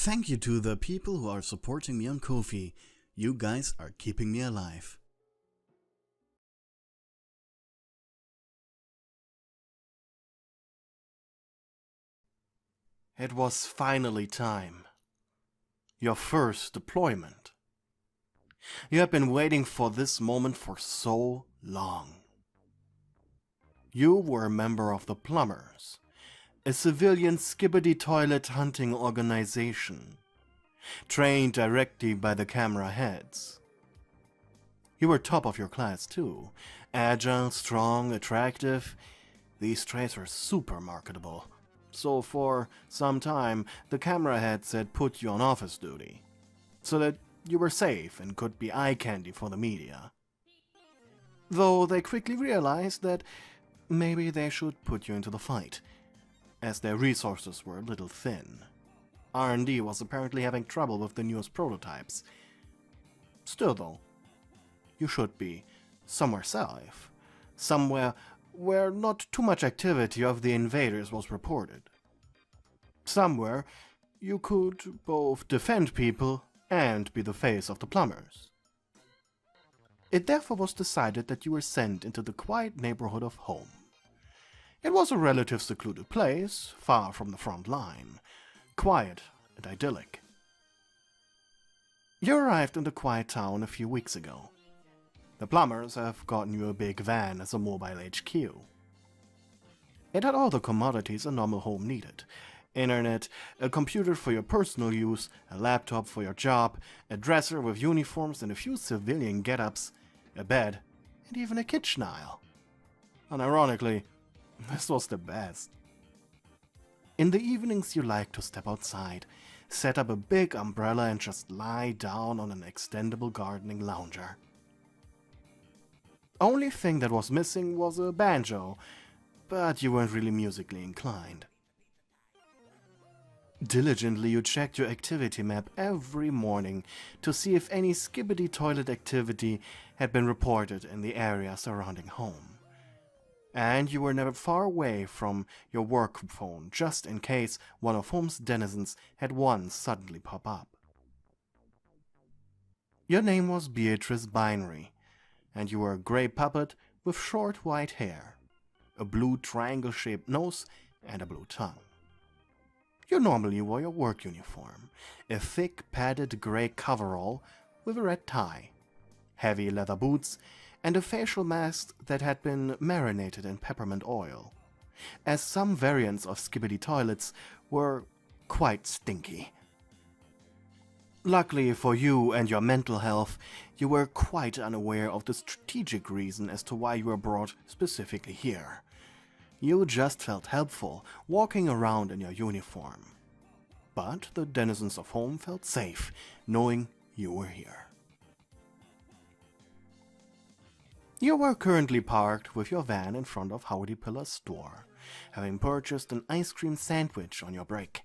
Thank you to the people who are supporting me on Ko-fi. You guys are keeping me alive. It was finally time. Your first deployment. You have been waiting for this moment for so long. You were a member of the Plumbers, a civilian Skibidi toilet hunting organization, trained directly by the camera heads. You were top of your class too, agile, strong, attractive. These traits were super marketable. So for some time, the camera heads had put you on office duty, so that you were safe and could be eye candy for the media. Though they quickly realized that maybe they should put you into the fight, as their resources were a little thin. R&D was apparently having trouble with the newest prototypes. Still though, you should be somewhere safe, somewhere where not too much activity of the invaders was reported. Somewhere you could both defend people and be the face of the Plumbers. It therefore was decided that you were sent into the quiet neighborhood of home. It was a relative secluded place, far from the front line, quiet and idyllic. You arrived in the quiet town a few weeks ago. The Plumbers have gotten you a big van as a mobile HQ. It had all the commodities a normal home needed. Internet, a computer for your personal use, a laptop for your job, a dresser with uniforms and a few civilian get-ups, a bed, and even a kitchen aisle. Unironically, this was the best. In the evenings you liked to step outside, set up a big umbrella and just lie down on an extendable gardening lounger. Only thing that was missing was a banjo, but you weren't really musically inclined. Diligently you checked your activity map every morning to see if any Skibidi toilet activity had been reported in the area surrounding home. And you were never far away from your work phone just in case one of home's denizens had one suddenly pop up. Your name was Beatrice Binary, and you were a grey puppet with short white hair, a blue triangle-shaped nose, and a blue tongue. You normally wore your work uniform, a thick padded grey coverall with a red tie, heavy leather boots, and a facial mask that had been marinated in peppermint oil, as some variants of Skibidi toilets were quite stinky. Luckily for you and your mental health, you were quite unaware of the strategic reason as to why you were brought specifically here. You just felt helpful walking around in your uniform. But the denizens of home felt safe, knowing you were here. You were currently parked with your van in front of Howdy Pillar's store, having purchased an ice cream sandwich on your break.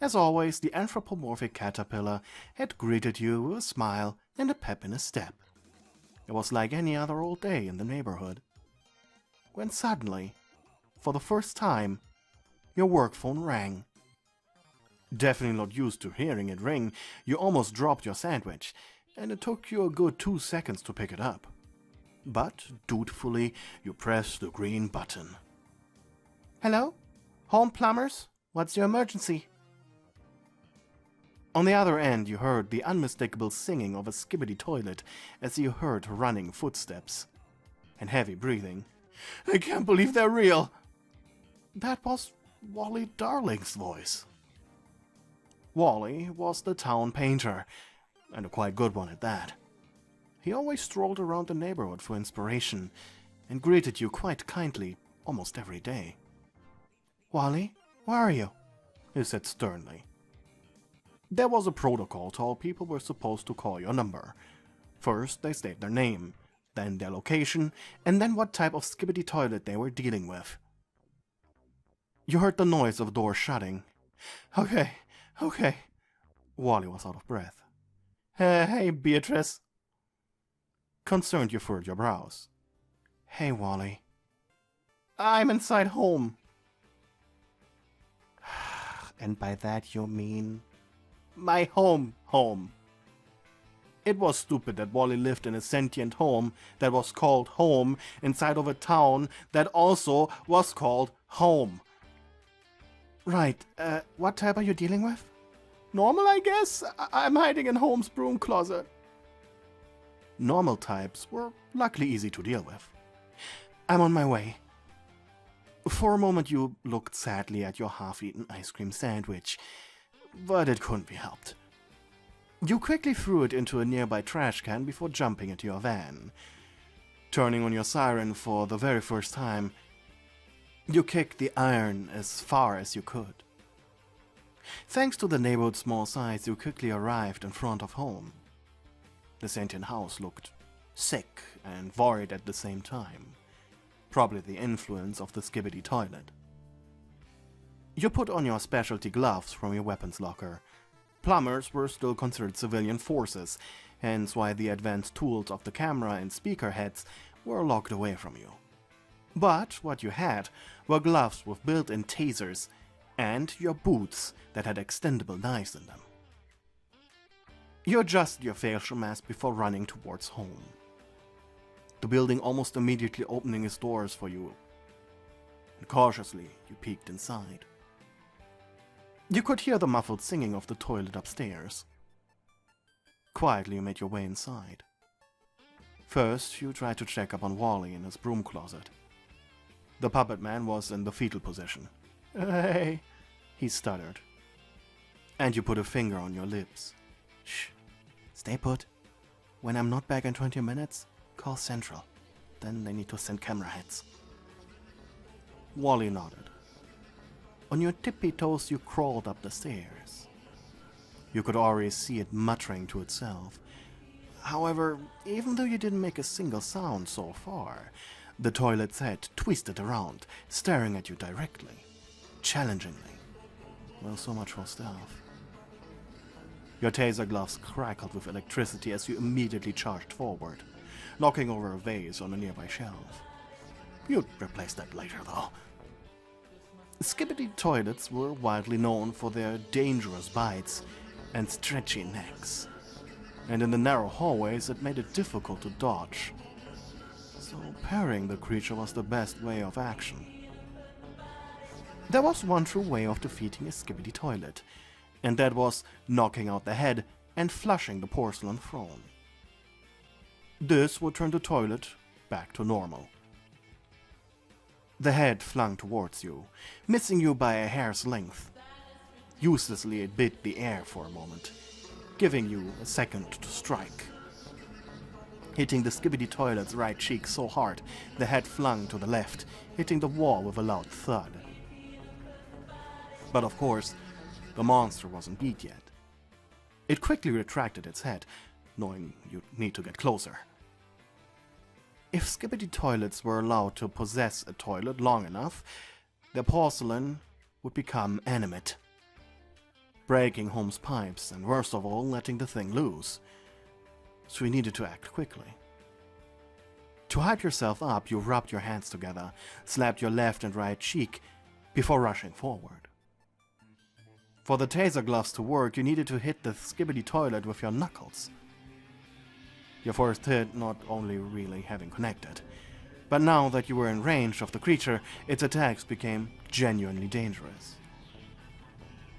As always, the anthropomorphic caterpillar had greeted you with a smile and a pep in his step. It was like any other old day in the neighborhood. When suddenly, for the first time, your work phone rang. Definitely not used to hearing it ring, you almost dropped your sandwich, and it took you a good 2 seconds to pick it up. But, dutifully, you pressed the green button. Hello? Home Plumbers? What's your emergency? On the other end, you heard the unmistakable singing of a Skibidi toilet as you heard running footsteps and heavy breathing. I can't believe they're real! That was Wally Darling's voice. Wally was the town painter, and a quite good one at that. He always strolled around the neighborhood for inspiration and greeted you quite kindly almost every day. Wally, where are you? He said sternly. There was a protocol to how people were supposed to call your number. First, they state their name, then their location, and then what type of Skibidi toilet they were dealing with. You heard the noise of doors shutting. Okay. Wally was out of breath. Hey, Beatrice. Concerned, you furrowed your brows. Hey, Wally. I'm inside home. And by that you mean... My home. It was stupid that Wally lived in a sentient home that was called home inside of a town that also was called home. Right, what type are you dealing with? Normal, I guess. I'm hiding in Home's broom closet. Normal types were luckily easy to deal with. I'm on my way. For a moment you looked sadly at your half-eaten ice cream sandwich, but it couldn't be helped. You quickly threw it into a nearby trash can before jumping into your van. Turning on your siren for the very first time, you kicked the iron as far as you could. Thanks to the neighborhood's small size, you quickly arrived in front of home. The sentient house looked sick and worried at the same time. Probably the influence of the Skibidi toilet. You put on your specialty gloves from your weapons locker. Plumbers were still considered civilian forces, hence why the advanced tools of the camera and speaker heads were locked away from you. But what you had were gloves with built-in tasers and your boots that had extendable knives in them. You adjusted your facial mask before running towards home. The building almost immediately opening its doors for you. And cautiously, you peeked inside. You could hear the muffled singing of the toilet upstairs. Quietly, you made your way inside. First, you tried to check up on Wally in his broom closet. The puppet man was in the fetal position. "Hey," he stuttered. And you put a finger on your lips. "Shh, stay put. When I'm not back in 20 minutes, call Central. Then they need to send camera heads." Wally nodded. On your tippy toes, you crawled up the stairs. You could already see it muttering to itself. However, even though you didn't make a single sound so far, the toilet's head twisted around, staring at you directly, challengingly. Well, so much for stealth. Your taser gloves crackled with electricity as you immediately charged forward, knocking over a vase on a nearby shelf. You'd replace that later, though. Skibidi toilets were widely known for their dangerous bites and stretchy necks, and in the narrow hallways it made it difficult to dodge. So parrying the creature was the best way of action. There was one true way of defeating a Skibidi toilet, and that was knocking out the head and flushing the porcelain throne. This would turn the toilet back to normal. The head flung towards you, missing you by a hair's length. Uselessly it bit the air for a moment, giving you a second to strike. Hitting the Skibidi toilet's right cheek so hard, the head flung to the left, hitting the wall with a loud thud. But of course, the monster wasn't beat yet. It quickly retracted its head, knowing you'd need to get closer. If Skibidi toilets were allowed to possess a toilet long enough, their porcelain would become animate, breaking Home's pipes and worst of all, letting the thing loose. So you needed to act quickly. To hype yourself up, you rubbed your hands together, slapped your left and right cheek before rushing forward. For the taser gloves to work, you needed to hit the Skibidi toilet with your knuckles. Your first hit not only really having connected, but now that you were in range of the creature, its attacks became genuinely dangerous.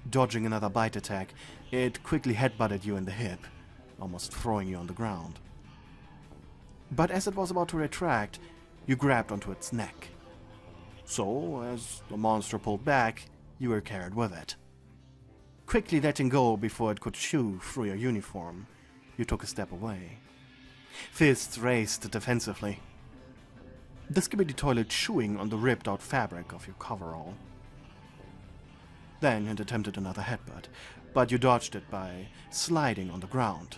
Dodging another bite attack, it quickly headbutted you in the hip, almost throwing you on the ground. But as it was about to retract, you grabbed onto its neck. So, as the monster pulled back, you were carried with it. Quickly letting go before it could chew through your uniform, you took a step away. Fists raised defensively. The Skibidi toilet chewing on the ripped-out fabric of your coverall. Then it attempted another headbutt, but you dodged it by sliding on the ground.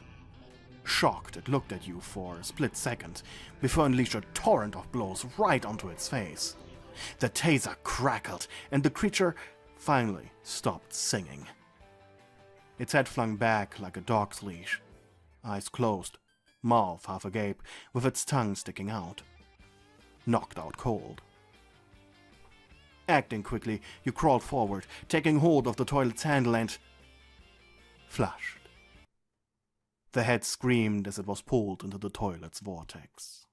Shocked, it looked at you for a split second before unleashed a torrent of blows right onto its face. The taser crackled, and the creature finally stopped singing. Its head flung back like a dog's leash, eyes closed, mouth half agape, with its tongue sticking out. Knocked out cold. Acting quickly, you crawled forward, taking hold of the toilet's handle and... flushed. The head screamed as it was pulled into the toilet's vortex.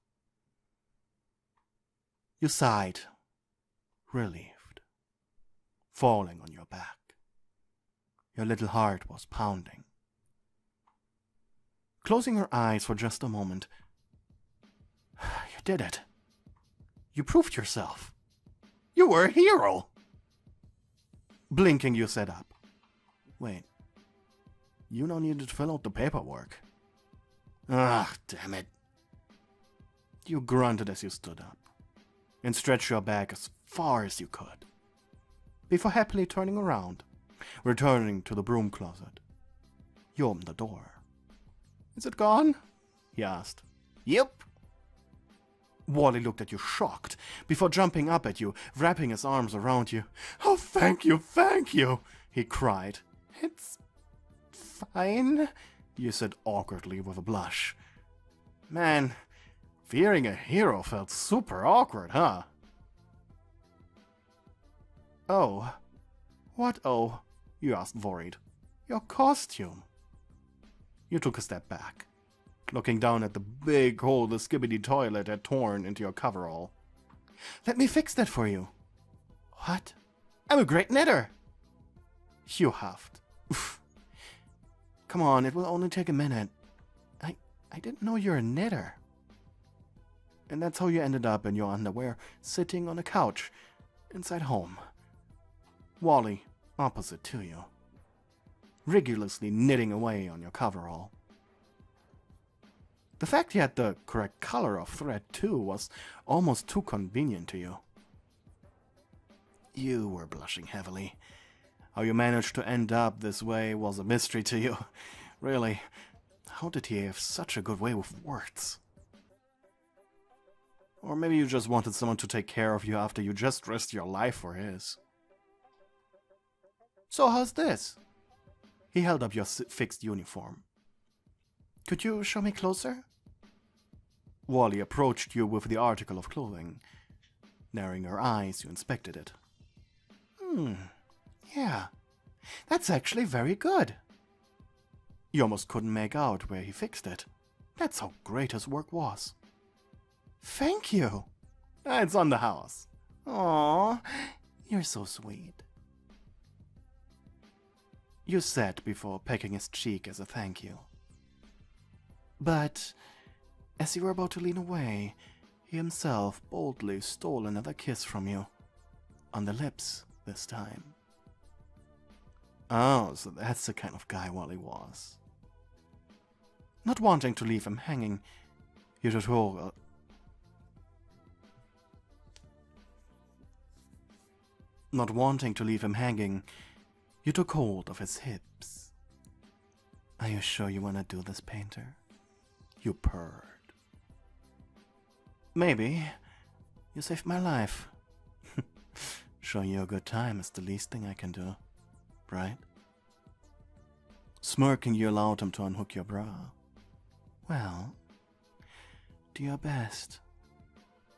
You sighed, relieved, falling on your back. Your little heart was pounding. Closing her eyes for just a moment, you did it. You proved yourself. You were a hero. Blinking, you sat up. Wait. You don't need to fill out the paperwork. Ah, damn it. You grunted as you stood up and stretched your back as far as you could, before happily turning around, returning to the broom closet. You opened the door. Is it gone? He asked. Yep. Wally looked at you shocked, before jumping up at you, wrapping his arms around you. Oh, thank you, he cried. It's fine, you said awkwardly with a blush. Man, fearing a hero felt super awkward, huh? Oh. What oh? You asked, worried. Your costume. You took a step back, looking down at the big hole the Skibidi toilet had torn into your coverall. Let me fix that for you. What? I'm a great knitter. You huffed. Oof. Come on, it will only take a minute. I didn't know you're a knitter. And that's how you ended up in your underwear, sitting on a couch, inside home. Wally, opposite to you, rigorously knitting away on your coverall. The fact he had the correct color of thread too was almost too convenient to you. You were blushing heavily. How you managed to end up this way was a mystery to you. Really, how did he have such a good way with words? Or maybe you just wanted someone to take care of you after you just risked your life for his. So how's this? He held up your fixed uniform. Could you show me closer? Wally approached you with the article of clothing. Narrowing her eyes, you inspected it. Yeah, that's actually very good. You almost couldn't make out where he fixed it. That's how great his work was. Thank you. It's on the house. Aw, you're so sweet. You said before pecking his cheek as a thank you. But as you were about to lean away, he himself boldly stole another kiss from you. On the lips this time. Oh, so that's the kind of guy Wally was. Not wanting to leave him hanging, you took hold of his hips. Are you sure you want to do this, Painter? You purred. Maybe. You saved my life. Showing you a good time is the least thing I can do, right? Smirking, you allowed him to unhook your bra. Well, do your best,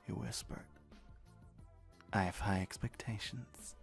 he whispered. I have high expectations.